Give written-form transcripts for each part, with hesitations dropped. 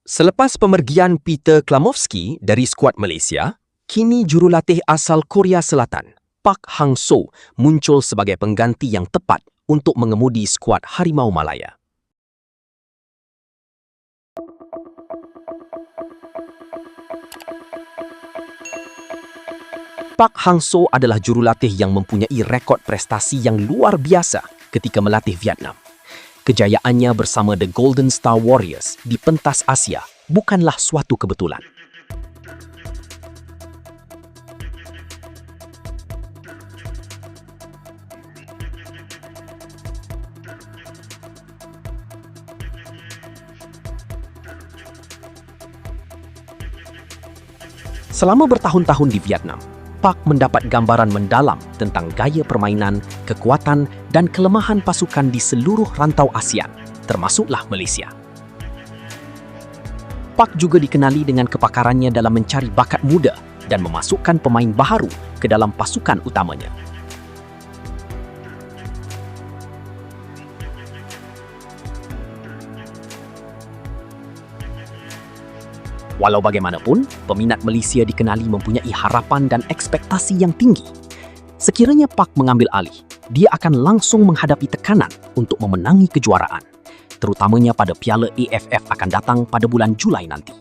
Selepas pemergian Peter Klamovski dari skuad Malaysia, kini jurulatih asal Korea Selatan, Park Hang-seo, muncul sebagai pengganti yang tepat untuk mengemudi skuad Harimau Malaya. Park Hang-seo adalah jurulatih yang mempunyai rekod prestasi yang luar biasa ketika melatih Vietnam. Kejayaannya bersama The Golden Star Warriors di pentas Asia bukanlah suatu kebetulan. Selama bertahun-tahun di Vietnam, Park mendapat gambaran mendalam tentang gaya permainan, kekuatan dan kelemahan pasukan di seluruh rantau ASEAN, termasuklah Malaysia. Park juga dikenali dengan kepakarannya dalam mencari bakat muda dan memasukkan pemain baharu ke dalam pasukan utamanya. Walau bagaimanapun, peminat Malaysia dikenali mempunyai harapan dan ekspektasi yang tinggi. Sekiranya Park mengambil alih, dia akan langsung menghadapi tekanan untuk memenangi kejuaraan, terutamanya pada Piala AFF akan datang pada bulan Julai nanti.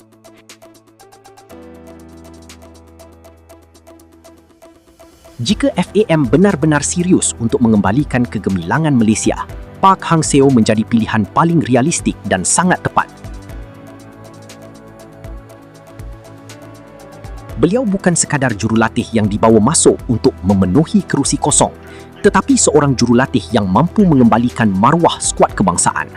Jika FAM benar-benar serius untuk mengembalikan kegemilangan Malaysia, Park Hang-seo menjadi pilihan paling realistik dan sangat tepat. Beliau bukan sekadar jurulatih yang dibawa masuk untuk memenuhi kerusi kosong, tetapi seorang jurulatih yang mampu mengembalikan maruah skuad kebangsaan.